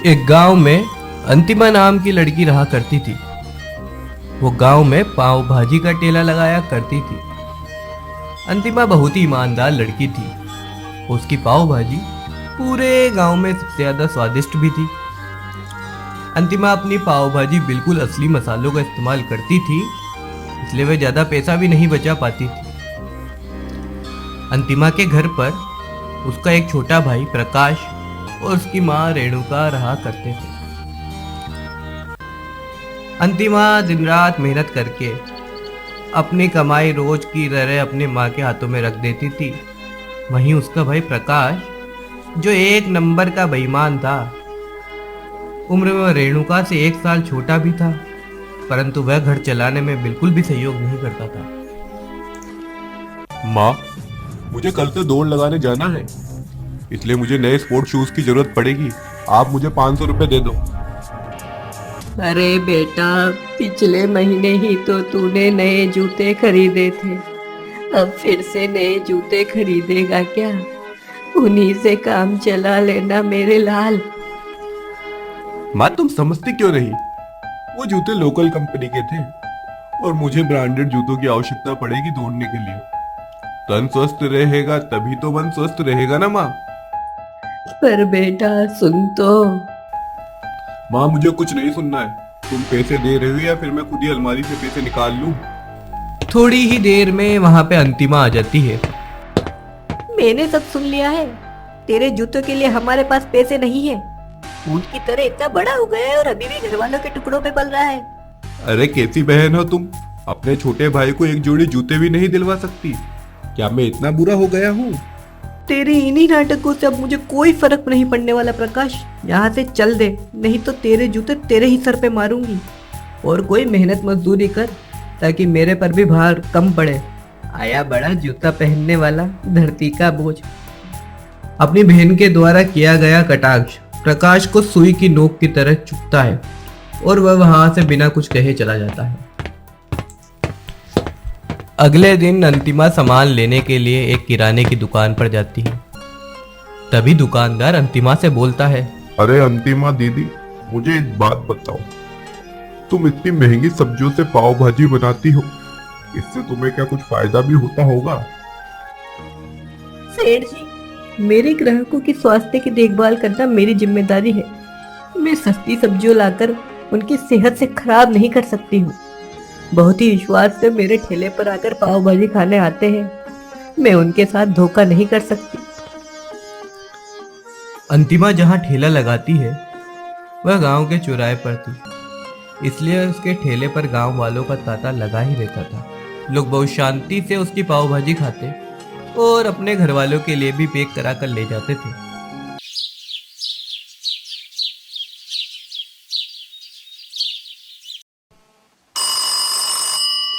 एक गांव में अंतिमा नाम की लड़की रहा करती थी। वो गांव में पाव भाजी का ठेला लगाया करती थी। अंतिमा बहुत ही ईमानदार लड़की थी। उसकी पाव भाजी पूरे गांव में सबसे ज्यादा स्वादिष्ट भी थी। अंतिमा अपनी पाव भाजी बिल्कुल असली मसालों का इस्तेमाल करती थी, इसलिए वह ज्यादा पैसा भी नहीं बचा पाती थी। अंतिमा के घर पर उसका एक छोटा भाई प्रकाश और उसकी माँ रेणुका रहा करते थे। अंतिमा दिन रात मेहनत करके अपनी कमाई रोज की तरह अपने माँ के हाथों में रख देती थी। वहीं उसका भाई प्रकाश, जो एक नंबर का बेईमान था, उम्र में रेणुका से 1 साल छोटा भी था, परंतु वह घर चलाने में बिल्कुल भी सहयोग नहीं करता था। माँ, मुझे कल से दौड़ लगाने जाना है, इसलिए मुझे नए स्पोर्ट शूज की जरूरत पड़ेगी। आप मुझे 500 रुपए दे दो। अरे बेटा, पिछले महीने ही तो तूने नए जूते खरीदे थे, अब फिर से नए जूते खरीदेगा क्या? उन्हीं से काम चला लेना मेरे लाल। माँ, तुम समझती क्यों नहीं? वो जूते लोकल कंपनी के थे और मुझे ब्रांडेड जूतों की आवश्यकता पड़ेगी दौड़ने के लिए। तन स्वस्थ रहेगा तभी तो मन स्वस्थ रहेगा ना माँ। पर बेटा सुन तो। माँ, मुझे कुछ नहीं सुनना है। तुम पैसे दे रहे हो या फिर मैं खुद ही अलमारी से पैसे निकाल लूं? थोड़ी ही देर में वहां पे अंतिमा आ जाती है। मैंने सब सुन लिया है। तेरे जूतों के लिए हमारे पास पैसे नहीं है। ऊंट की तरह इतना बड़ा हो गया है और अभी भी घर वालों के टुकड़ों पे पल रहा है। अरे कैसी बहन हो तुम? अपने छोटे भाई को एक जोड़ी जूते भी नहीं दिलवा सकती? क्या मैं इतना बुरा हो गया हूँ? तेरे इन्हीं नाटकों से अब मुझे कोई फर्क नहीं पड़ने वाला प्रकाश। यहाँ से चल दे, नहीं तो तेरे जूते तेरे ही सर पे मारूंगी। और कोई मेहनत मजदूरी कर ताकि मेरे पर भी भार कम पड़े। आया बड़ा जूता पहनने वाला धरती का बोझ। अपनी बहन के द्वारा किया गया कटाक्ष प्रकाश को सुई की नोक की तरह चुभता है और वह वहां से बिना कुछ कहे चला जाता है। अगले दिन अंतिमा सामान लेने के लिए एक किराने की दुकान पर जाती है। तभी दुकानदार अंतिमा से बोलता है, अरे अंतिमा दीदी, मुझे एक बात बताओ। तुम इतनी महंगी सब्जियों से पाव भाजी बनाती हो, इससे तुम्हें क्या कुछ फायदा भी होता होगा? सेठ जी, मेरे ग्राहकों की स्वास्थ्य की देखभाल करना मेरी जिम्मेदारी है। मैं सस्ती सब्जियों लाकर उनकी सेहत से खराब नहीं कर सकती हूँ। बहुत ही विश्वास से मेरे ठेले पर आकर पाव भाजी खाने आते हैं, मैं उनके साथ धोखा नहीं कर सकती। अंतिमा जहां ठेला लगाती है वह गांव के चौराहे पर थी, इसलिए उसके ठेले पर गांव वालों का तांता लगा ही रहता था। लोग बहुत शांति से उसकी पाव भाजी खाते और अपने घर वालों के लिए भी पैक करा कर ले जाते थे।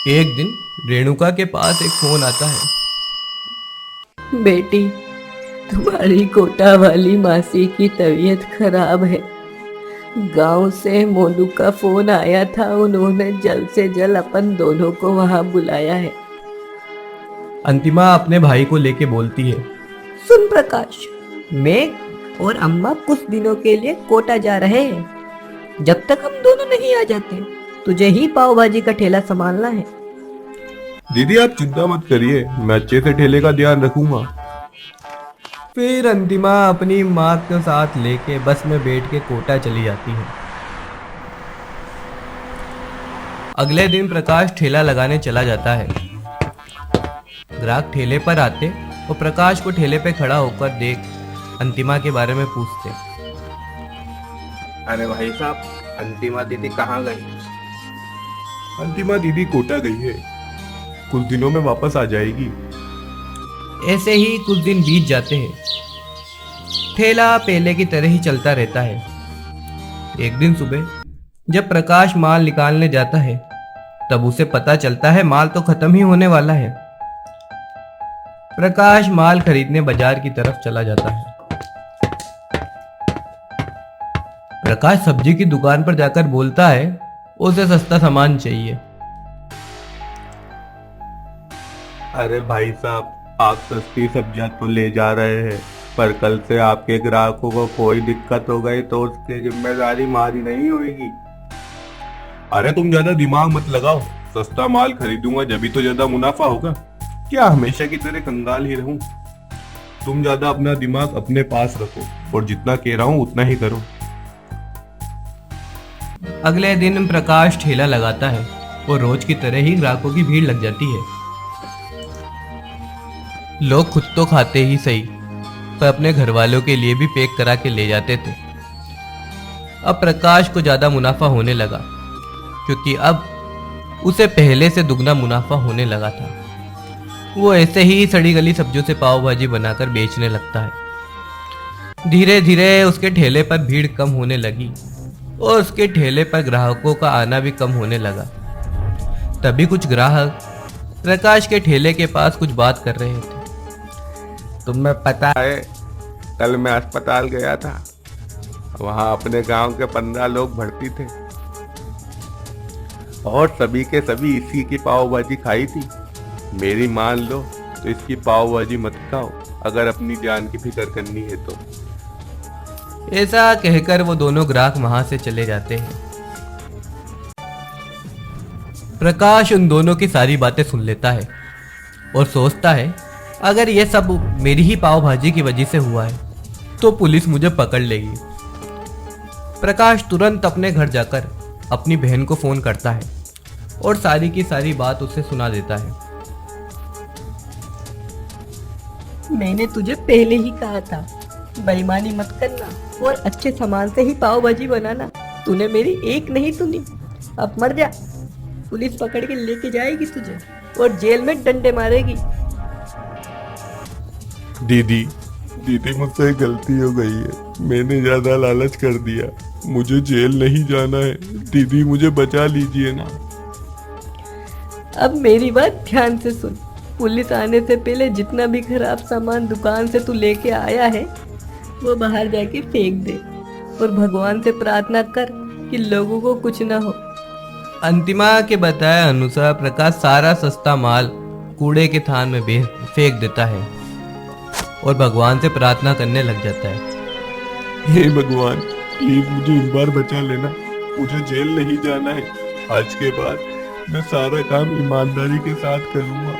एक दिन रेणुका के पास एक फोन आता है। बेटी, तुम्हारी कोटा वाली मासी की तबीयत खराब है। गांव से मोनू का फोन आया था, उन्होंने जल्द से जल्द अपन दोनों को वहां बुलाया है। अंतिमा अपने भाई को लेके बोलती है, सुन प्रकाश, मैं और अम्मा कुछ दिनों के लिए कोटा जा रहे हैं। जब तक हम दोनों नहीं आ जाते, तुझे ही पाव भाजी का ठेला संभालना है। दीदी, आप चिंता मत करिए, मैं अच्छे से ठेले का ध्यान रखूंगा। फिर अंतिमा अपनी माँ के साथ लेके बस में बैठ के कोटा चली जाती है। अगले दिन प्रकाश ठेला लगाने चला जाता है। ग्राहक ठेले पर आते और प्रकाश को ठेले पे खड़ा होकर देख अंतिमा के बारे में पूछते। अरे भाई साहब, अंतिमा दीदी कहाँ गई? अंतिमा दीदी कोटा गई है, कुछ दिनों में वापस आ जाएगी। ऐसे ही कुछ दिन बीत जाते हैं। ठेला पहले की तरह ही चलता रहता है। एक दिन सुबह जब प्रकाश माल निकालने जाता है, तब उसे पता चलता है माल तो खत्म ही होने वाला है। प्रकाश माल खरीदने बाजार की तरफ चला जाता है। प्रकाश सब्जी की दुकान पर जाकर बोलता है उसे सस्ता सामान चाहिए। अरे भाई साहब, आप सस्ती सब्जियां तो ले जा रहे हैं, पर कल से आपके ग्राहकों को कोई दिक्कत हो गई तो उसकी जिम्मेदारी हमारी नहीं होगी। अरे तुम ज्यादा दिमाग मत लगाओ, सस्ता माल खरीदूंगा जब तो ज्यादा मुनाफा होगा। क्या हमेशा की तरह कंगाल ही रहूं? तुम ज्यादा अपना दिमाग अपने पास रखो और जितना कह रहा हूं उतना ही करो। अगले दिन प्रकाश ठेला लगाता है और रोज की तरह ही ग्राहकों की भीड़ लग जाती है। लोग खुद तो खाते ही सही, पर अपने घर वालों के लिए भी पैक करा के ले जाते थे। अब प्रकाश को ज्यादा मुनाफा होने लगा, क्योंकि अब उसे पहले से दुगना मुनाफा होने लगा था। वो ऐसे ही सड़ी गली सब्जियों से पाव भाजी बनाकर बेचने लगता है। धीरे धीरे उसके ठेले पर भीड़ कम होने लगी और उसके ठेले पर ग्राहकों का आना भी कम होने लगा। तभी कुछ ग्राहक प्रकाश के ठेले के पास कुछ बात कर रहे थे। तुम्हें पता है, कल मैं अस्पताल गया था, वहां अपने गांव के 15 लोग भर्ती थे और सभी के सभी इसी की पाव भाजी खाई थी। मेरी मान लो तो इसकी पाव भाजी मत खाओ अगर अपनी जान की फिक्र करनी है तो। ऐसा कहकर वो दोनों ग्राहक वहां से चले जाते हैं। प्रकाश उन दोनों की सारी बातें सुन लेता है और सोचता है, अगर ये सब मेरी ही पाव भाजी की वजह से हुआ है तो पुलिस मुझे पकड़ लेगी। प्रकाश तुरंत अपने घर जाकर अपनी बहन को फोन करता है और सारी की सारी बात उसे सुना देता है। मैंने तुझे पहले ही कहा था, बेईमानी मत करना और अच्छे सामान से ही पाव भाजी बनाना। तूने मेरी एक नहीं सुनी, अब मर जा। पुलिस पकड़ के लेके जाएगी तुझे और जेल में डंडे मारेगी। दीदी मुझसे गलती हो गई है, मैंने ज्यादा लालच कर दिया, मुझे जेल नहीं जाना है, दीदी मुझे बचा लीजिए ना। अब मेरी बात ध्यान से सुन, पुलिस आने से पहले जितना भी खराब सामान दुकान से तू लेके आया है वो बाहर जाके फेंक दे और भगवान से प्रार्थना कर कि लोगों को कुछ ना हो। अंतिमा के बताए अनुसार प्रकाश सारा सस्ता माल कूड़े के थान में फेंक देता है और भगवान से प्रार्थना करने लग जाता है। हे भगवान, प्लीज मुझे इस बार बचा लेना, मुझे जेल नहीं जाना है। आज के बाद मैं सारा काम ईमानदारी के साथ करूंगा।